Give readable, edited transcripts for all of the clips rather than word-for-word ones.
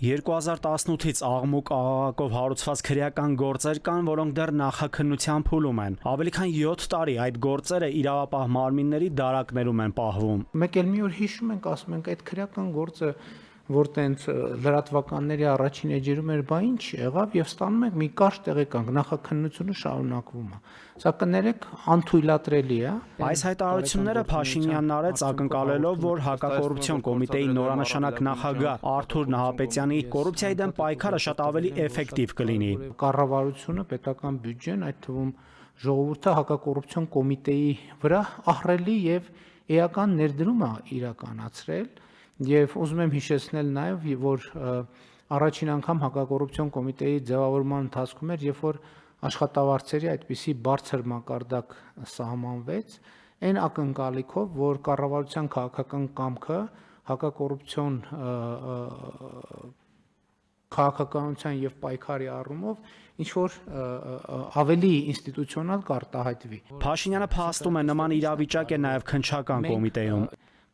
2018-ից աղմուկ աղաղակով հարուցված քրեական գործեր կան, որոնք դեռ նախաքննության փուլում են։ Ավելի քան 7 տարի այդ գործերը իրավապահ մարմինների դարակներում են պահվում։ Մեկ էլ մի օր հիշում ենք, ասում ենք այդ քրեական գործը, որ տենց լրատվականների առաջին էջերում էր, բա ինչ եղավ, եւ ստանում ենք մի կարճ տեղեկանք, նախաքննությունը շարունակվում է։ Սա կներեք անթույլատրելի է։ Այս հայտարարությունները Փաշինյանն արեց ակնկալելով, որ հակակոռուպցիոն կոմիտեի նորանշանակ նախագահ Արթուր Նահապետյանի կոռուպցիայի դեմ պայքարը շատ ավելի էֆեկտիվ կլինի։ Կառավարությունը, պետական բյուջեն, այդ թվում ժողովուրդը հակակոռուպցիոն կոմիտեի վրա ահռելի եւ էական ներդրում է իրականացրել։ Եվ ուզում եմ հիշեցնել նաև, որ առաջին անգամ հակակոռուպցիոն կոմիտեի ձևավորման ընթացքում էր, երբ որ աշխատավարձերի այդպիսի բարձր մակարդակ սահմանվեց, այն ակնկալիքով, որ կառավարության քաղաքական կամքը հակակոռուպցիոն քաղաքականության եւ պայքարի առումով ինչ որ ավելի ինստիտուցիոնալ կարտահայտվի։ Փաշինյանը փաստում է նման իրավիճակ է նաև քննչական կոմիտեում։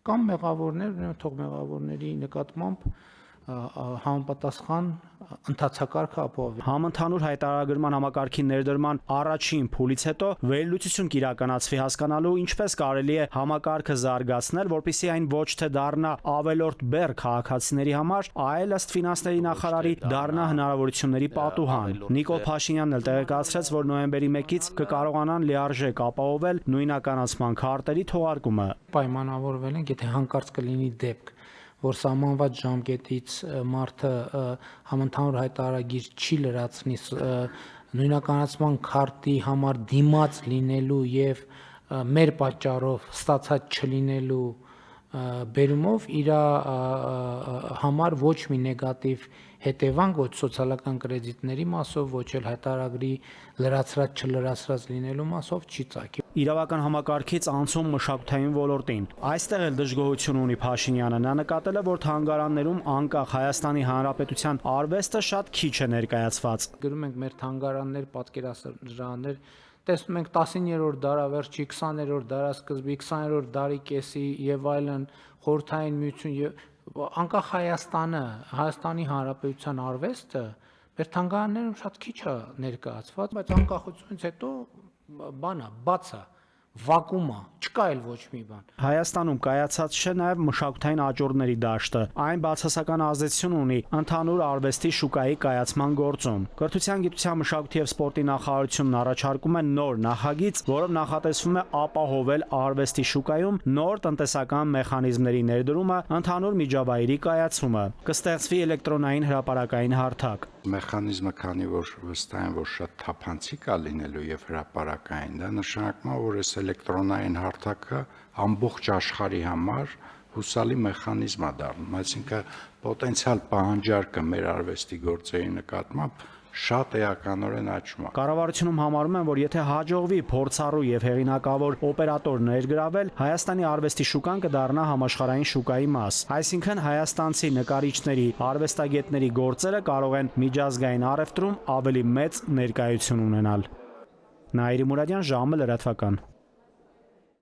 Կամ մեղավորներ, թող մեղավորների նկատմամբ համապատասխան ընթացակարգ ապահովի։ Համընդհանուր հայտարարագրման համակարգի ներդրման առաջին փուլից հետո վերլուծություն կիրականացվի հասկանալու ինչպես կարելի է համակարգը զարգացնել, որպեսզի այն ոչ թե դառնա ավելորդ բեռ քաղաքացիների համար, այլ ըստ ֆինանսների նախարարի դառնա հնարավորությունների պատուհան։ Նիկոլ Փաշինյանն էլ տեղեկացրեց, որ նոյեմբերի 1-ից կկարողանան լիարժեք ապահովել նույնականացման քարտերի թողարկումը։ Պայմանավորվել են, եթե հանկարծ կլինի դեպք, որ սահմանված ժամկետից մարդը համընդհանուր հայտարարագիր չի լրացնի նույնականացման քարտի համար դիմաց լինելու եւ մեր պատճառով ստացած չլինելու բերումով իր համար ոչ մի նեգատիվ հետևանք ոչ սոցիալական կրեդիտների մասով, ոչ էլ հայտարարագրի լրացրած չլրացրած լինելու մասով չի ծագի։ Իրավական համակարգից անցում մշակութային ոլորտին։ Այստեղ էլ դժգոհություն ունի Փաշինյանը։ Նա նկատել է, որ թանգարաններում անկախ Հայաստանի Հանրապետության արվեստը շատ քիչ է ներկայացված։ Գրում ենք մեր թանգարաններ, պատկերասրահներ, տեսնում ենք 19-րդ դարավերջի, 20-րդ դարասկզբի, 20-րդ դարի կեսի եւ այլն խորհրդային միություն եւ անկախ Հայաստանը, Հայաստանի Հանրապետության արվեստը մեր թանգարաններում շատ քիչ է ներկայացված, բայց անկախությունից հետո բանա, բաց է, վակուում է, չկա էլ ոչ մի բան։ Հայաստանում կայացած չէ նաև մշակութային աճուրդների դաշտը։ Այն բացասական ազդեցություն ունի ընդհանուր արվեստի շուկայի կայացման գործում։ Կրթության, գիտության, մշակույթի եւ սպորտի նախարարությունն առաջարկում է նոր նախագիծ, որով նախատեսվում է ապահովել արվեստի շուկայում նոր տնտեսական մեխանիզմների ներդրումը, ընդհանուր միջավայրի կայացումը։ Կստեղծվի էլեկտրոնային հրապարակային հարթակ։ Մեխանիզմը, քանի որ վստահ եմ, որ շատ թափանցիկ է լինելու եւ հրապարակային, դա նշանակում է, որ այս էլեկտրոնային հարթակը ամբողջ աշխարհի համար հուսալի մեխանիզմ է դառնում, այսինքն պոտենցիալ պահանջարկը մեր արվեստի գործերի նկատմամբ շատ էականորեն աճում է։ Կառավարությունում համարում են, որ եթե հաջողվի փորձառու եւ հեղինակավոր օպերատոր ներգրավել, Հայաստանի արվեստի շուկան կդառնա համաշխարհային շուկայի մաս։ Այսինքն հայաստանցի նկարիչների, արվեստագետների գործերը կարող են միջազգային առևտրում ավելի մեծ ներկայություն ունենալ։ Նաիրի Մուրադյան, ժամը լրատվական։